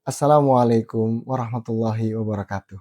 Assalamualaikum warahmatullahi wabarakatuh.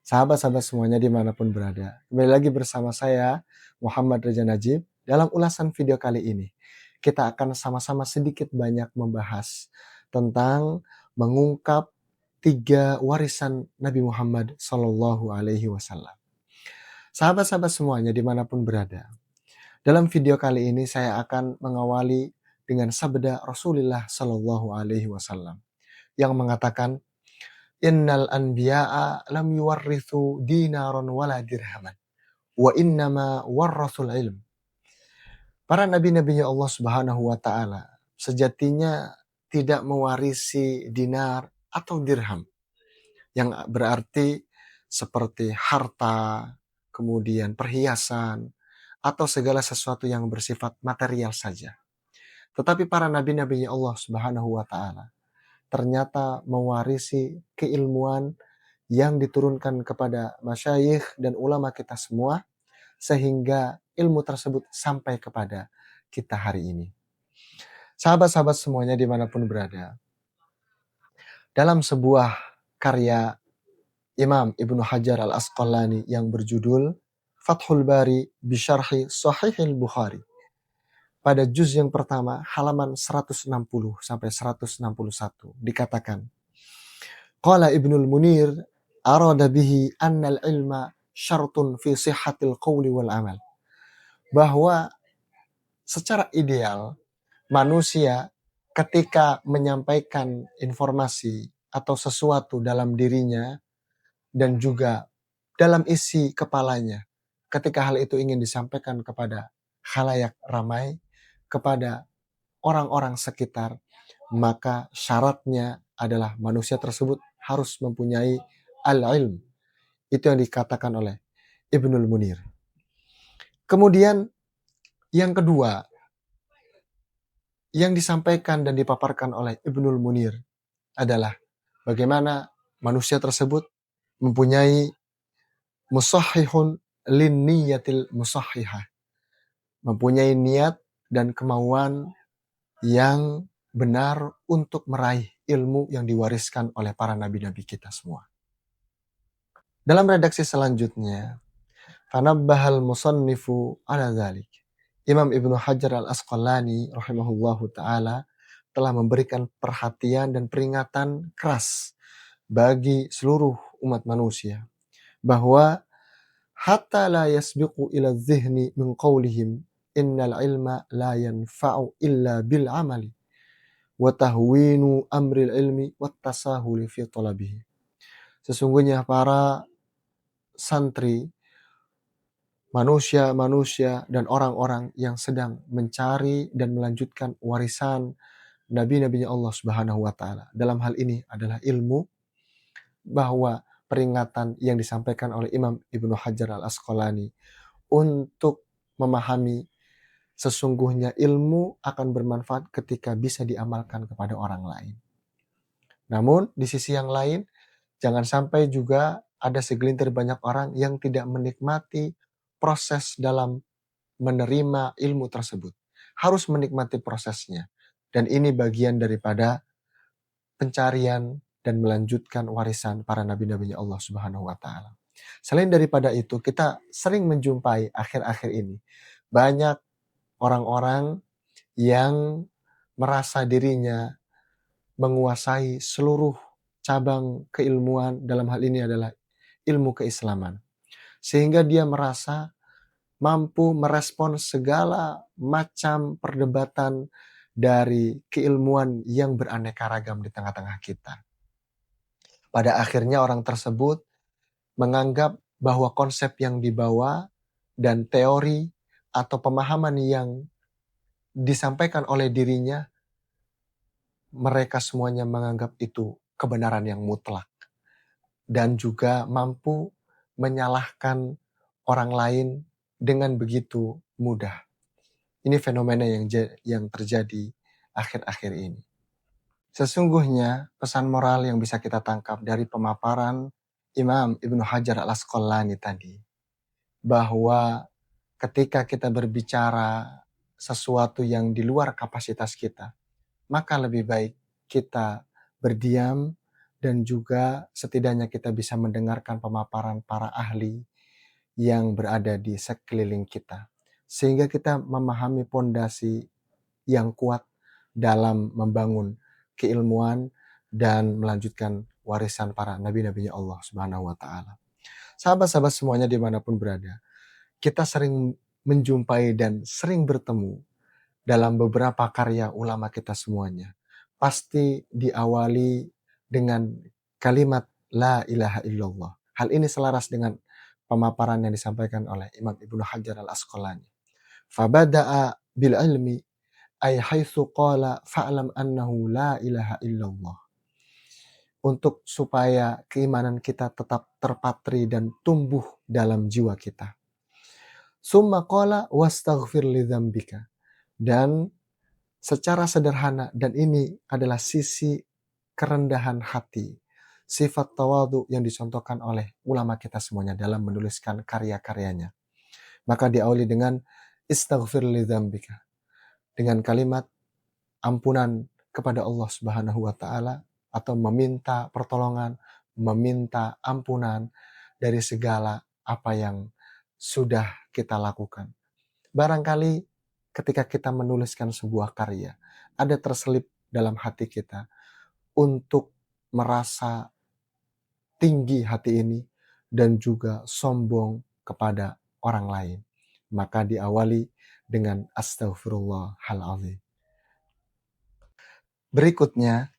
Sahabat-sahabat semuanya dimanapun berada. Kembali lagi bersama saya, Muhammad Reza Najib. Dalam ulasan video kali ini, kita akan sama-sama sedikit banyak membahas tentang mengungkap 3 warisan Nabi Muhammad Sallallahu Alaihi Wasallam. Sahabat-sahabat semuanya dimanapun berada. Dalam video kali ini saya akan mengawali dengan sabda Rasulullah Sallallahu Alaihi Wasallam yang mengatakan, Innal anbiya'a lam yuwarrithu dinaron wala dirhaman wa innama warrathul ilm. Para nabi-nabinya Allah Subhanahu wa taala sejatinya tidak mewarisi dinar atau dirham, yang berarti seperti harta, kemudian perhiasan atau segala sesuatu yang bersifat material saja. Tetapi para nabi-nabinya Allah Subhanahu wa taala ternyata mewarisi keilmuan yang diturunkan kepada masyayikh dan ulama kita semua, sehingga ilmu tersebut sampai kepada kita hari ini. Sahabat-sahabat semuanya dimanapun berada, dalam sebuah karya Imam Ibnu Hajar Al-Asqalani yang berjudul Fathul Bari Bisyarhi Sahihil Bukhari, pada juz yang pertama halaman 160 sampai 161 dikatakan, Qala Ibnul Munir arada bihi annal ilma syartun fi sihhatil qawli wal amal. Bahwa secara ideal manusia ketika menyampaikan informasi atau sesuatu dalam dirinya dan juga dalam isi kepalanya, ketika hal itu ingin disampaikan kepada khalayak ramai, kepada orang-orang sekitar, maka syaratnya adalah manusia tersebut harus mempunyai al-ilm. Itu yang dikatakan oleh Ibnul Munir. Kemudian yang kedua yang disampaikan dan dipaparkan oleh Ibnul Munir adalah bagaimana manusia tersebut mempunyai musahihun lin niyatil musahihah, mempunyai niat dan kemauan yang benar untuk meraih ilmu yang diwariskan oleh para nabi-nabi kita semua. Dalam redaksi selanjutnya, fanabbahal musannifu ala dzalik. Imam Ibnu Hajar Al-Asqalani rahimahullahu taala telah memberikan perhatian dan peringatan keras bagi seluruh umat manusia bahwa hatta la yasbiqu ila dzihni min qawlihim innal ilma la yanfa'u illa bil amali wa tahwinu amril ilmi wat tasahuli fi talabihi. Sesungguhnya para santri, manusia-manusia dan orang-orang yang sedang mencari dan melanjutkan warisan nabi-nabinya Allah Subhanahu wa taala. Dalam hal ini adalah ilmu, bahwa peringatan yang disampaikan oleh Imam Ibnu Hajar Al-Asqalani untuk memahami sesungguhnya ilmu akan bermanfaat ketika bisa diamalkan kepada orang lain. Namun di sisi yang lain, jangan sampai juga ada segelintir banyak orang yang tidak menikmati proses dalam menerima ilmu tersebut. Harus menikmati prosesnya. Dan ini bagian daripada pencarian dan melanjutkan warisan para nabi-nabinya Allah Subhanahu wa taala. Selain daripada itu, kita sering menjumpai akhir-akhir ini banyak orang-orang yang merasa dirinya menguasai seluruh cabang keilmuan, dalam hal ini adalah ilmu keislaman. Sehingga dia merasa mampu merespon segala macam perdebatan dari keilmuan yang beraneka ragam di tengah-tengah kita. Pada akhirnya orang tersebut menganggap bahwa konsep yang dibawa dan teori atau pemahaman yang disampaikan oleh dirinya, mereka semuanya menganggap itu kebenaran yang mutlak dan juga mampu menyalahkan orang lain dengan begitu mudah. Ini fenomena yang terjadi akhir-akhir ini. Sesungguhnya pesan moral yang bisa kita tangkap dari pemaparan Imam Ibnu Hajar Al-Asqalani tadi, bahwa ketika kita berbicara sesuatu yang di luar kapasitas kita, maka lebih baik kita berdiam dan juga setidaknya kita bisa mendengarkan pemaparan para ahli yang berada di sekeliling kita. Sehingga kita memahami pondasi yang kuat dalam membangun keilmuan dan melanjutkan warisan para nabi-nabinya Allah Subhanahu wa Ta'ala. Sahabat-sahabat semuanya dimanapun berada, kita sering menjumpai dan sering bertemu dalam beberapa karya ulama kita semuanya. Pasti diawali dengan kalimat La ilaha illallah. Hal ini selaras dengan pemaparan yang disampaikan oleh Imam Ibnu Hajar al-Asqalani. Fabada'a bil ilmi ay haitsu qala fa'lam annahu la ilaha illallah. Untuk supaya keimanan kita tetap terpatri dan tumbuh dalam jiwa kita. Summa qala wastaghfir li dzambika. Dan secara sederhana, dan ini adalah sisi kerendahan hati, sifat tawadhu yang dicontohkan oleh ulama kita semuanya dalam menuliskan karya-karyanya. Maka diawali dengan istaghfir li dzambika, dengan kalimat ampunan kepada Allah Subhanahu wa Ta'ala, atau meminta pertolongan, meminta ampunan dari segala apa yang sudah kita lakukan. Barangkali ketika kita menuliskan sebuah karya, ada terselip dalam hati kita untuk merasa tinggi hati ini dan juga sombong kepada orang lain. Maka diawali dengan astaghfirullahaladzim. Berikutnya,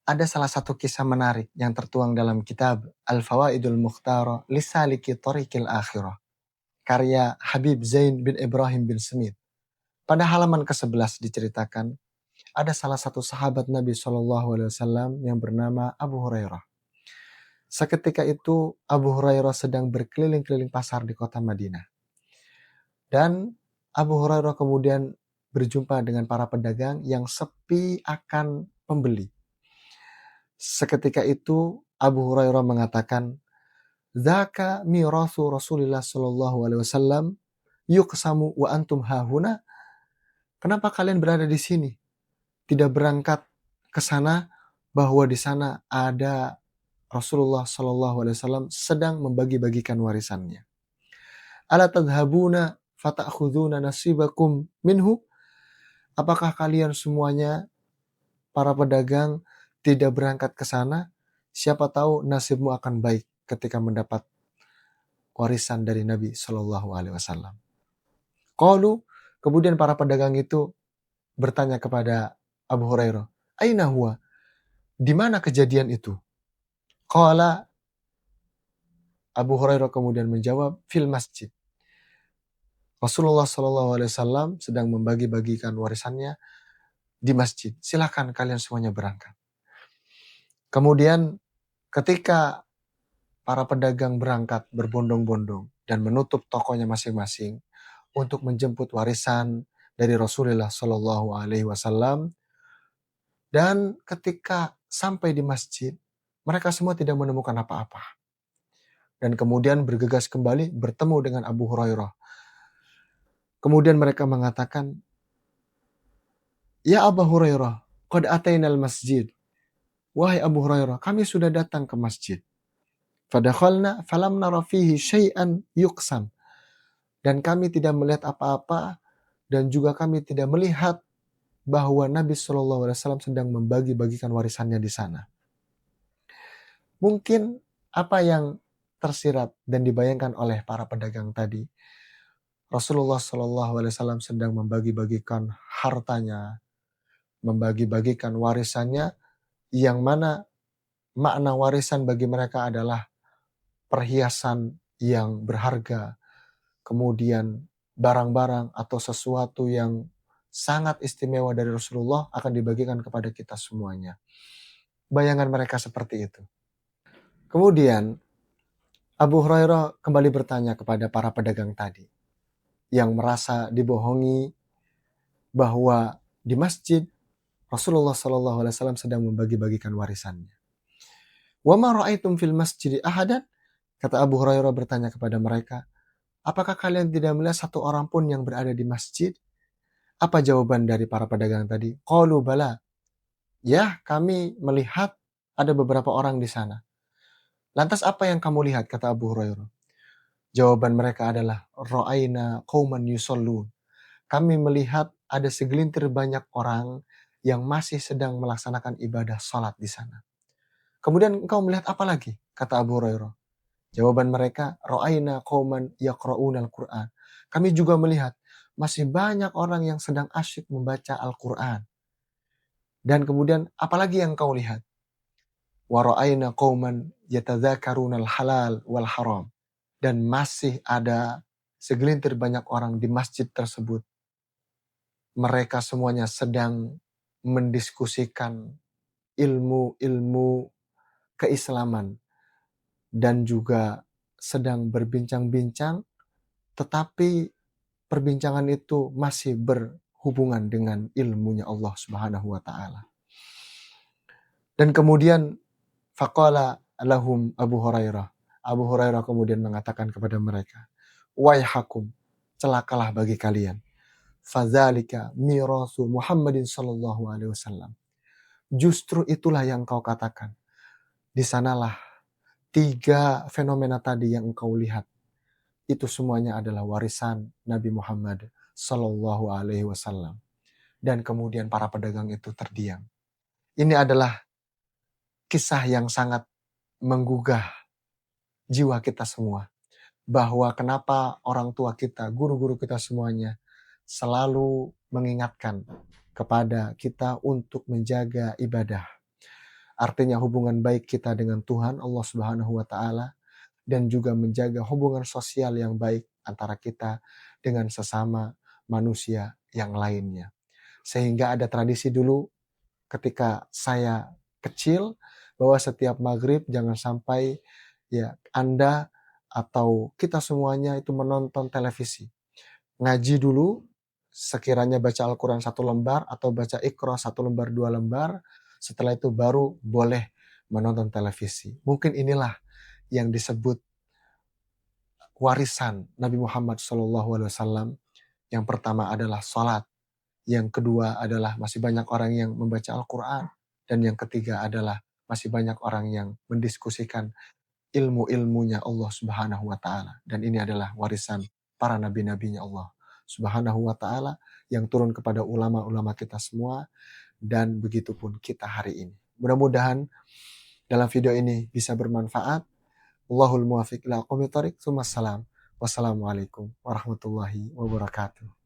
ada salah satu kisah menarik yang tertuang dalam kitab Al-Fawaidul Mukhtara Lisaliki Thariqil Akhirah, karya Habib Zain bin Ibrahim bin Smith. Pada halaman ke-11 diceritakan, ada salah satu sahabat Nabi SAW yang bernama Abu Hurairah. Seketika itu Abu Hurairah sedang berkeliling-keliling pasar di kota Madinah. Dan Abu Hurairah kemudian berjumpa dengan para pedagang yang sepi akan pembeli. Seketika itu Abu Hurairah mengatakan, "Dzaka mirathu Rasulillah sallallahu alaihi wasallam yuqsamu wa antum hahuna." Kenapa kalian berada di sini? Tidak berangkat ke sana, bahwa di sana ada Rasulullah sallallahu alaihi wasallam sedang membagi-bagikan warisannya. Ala tadhhabuna fata'khuduna nasibakum minhu? Apakah kalian semuanya para pedagang tidak berangkat ke sana? Siapa tahu nasibmu akan baik ketika mendapat warisan dari Nabi sallallahu alaihi wasallam. Qalu, kemudian para pedagang itu bertanya kepada Abu Hurairah, "Aina huwa?" Di mana kejadian itu? Qala, Abu Hurairah kemudian menjawab, "Fil masjid." Rasulullah sallallahu alaihi wasallam sedang membagi-bagikan warisannya di masjid. Silakan kalian semuanya berangkat. Kemudian ketika para pedagang berangkat berbondong-bondong dan menutup tokonya masing-masing untuk menjemput warisan dari Rasulullah sallallahu alaihi wasallam, dan ketika sampai di masjid, mereka semua tidak menemukan apa-apa. Dan kemudian bergegas kembali bertemu dengan Abu Hurairah. Kemudian mereka mengatakan, "Ya Abu Hurairah, qad atainal masjid." Wahai Abu Hurairah, kami sudah datang ke masjid. Fadakhalna falam nara fihi syai'an yuqsam. Dan kami tidak melihat apa-apa, dan juga kami tidak melihat bahwa Nabi SAW sedang membagi-bagikan warisannya di sana. Mungkin apa yang tersirat dan dibayangkan oleh para pedagang tadi, Rasulullah SAW sedang membagi-bagikan hartanya, membagi-bagikan warisannya, yang mana makna warisan bagi mereka adalah perhiasan yang berharga, kemudian barang-barang atau sesuatu yang sangat istimewa dari Rasulullah akan dibagikan kepada kita semuanya. Bayangan mereka seperti itu. Kemudian Abu Hurairah kembali bertanya kepada para pedagang tadi yang merasa dibohongi bahwa di masjid Rasulullah SAW sedang membagi-bagikan warisannya. "Wa ma ra'aitum fil masjid ahadan?" Kata Abu Hurairah bertanya kepada mereka, "Apakah kalian tidak melihat satu orang pun yang berada di masjid?" Apa jawaban dari para pedagang tadi? Qalu bala. Ya, kami melihat ada beberapa orang di sana. Lantas apa yang kamu lihat? Kata Abu Hurairah. Jawaban mereka adalah, Ra'aina qauman yusallun. Kami melihat ada segelintir banyak orang yang masih sedang melaksanakan ibadah salat di sana. Kemudian engkau melihat apa lagi? Kata Abu Hurairah. Jawaban mereka, Ra'aina qauman yaqra'unal Qur'an. Kami juga melihat masih banyak orang yang sedang asyik membaca Al-Quran. Dan kemudian apalagi yang kau lihat? Wa ra'aina qauman yatadzakarunal halal wal haram. Dan masih ada segelintir banyak orang di masjid tersebut. Mereka semuanya sedang mendiskusikan ilmu-ilmu keislaman dan juga sedang berbincang-bincang, tetapi perbincangan itu masih berhubungan dengan ilmunya Allah Subhanahu wa taala. Dan kemudian faqala lahum Abu Hurairah. Abu Hurairah kemudian mengatakan kepada mereka, "Waihakum, celakalah bagi kalian. Fadzalika mirasu Muhammadin sallallahu alaihi wasallam." Justru itulah yang kau katakan. Di sanalah 3 fenomena tadi yang engkau lihat. Itu semuanya adalah warisan Nabi Muhammad sallallahu alaihi wasallam. Dan kemudian para pedagang itu terdiam. Ini adalah kisah yang sangat menggugah jiwa kita semua. Bahwa kenapa orang tua kita, guru-guru kita semuanya selalu mengingatkan kepada kita untuk menjaga ibadah. Artinya hubungan baik kita dengan Tuhan Allah Subhanahu wa taala dan juga menjaga hubungan sosial yang baik antara kita dengan sesama manusia yang lainnya. Sehingga ada tradisi dulu ketika saya kecil bahwa setiap maghrib jangan sampai ya Anda atau kita semuanya itu menonton televisi. Ngaji dulu, sekiranya baca Al-Quran 1 lembar atau baca Iqra 1 lembar, 2 lembar, setelah itu baru boleh menonton televisi. Mungkin inilah yang disebut warisan Nabi Muhammad SAW. Yang pertama adalah salat, yang kedua adalah masih banyak orang yang membaca Al-Quran, dan yang ketiga adalah masih banyak orang yang mendiskusikan ilmu-ilmunya Allah Subhanahu wa taala. Dan ini adalah warisan para nabi-nabinya Allah Subhanahu wa taala yang turun kepada ulama-ulama kita semua, dan begitupun kita hari ini. Mudah-mudahan dalam video ini bisa bermanfaat. Allahul muwafiq ila aqwamit thoriq. Wassalamualaikum warahmatullahi wabarakatuh.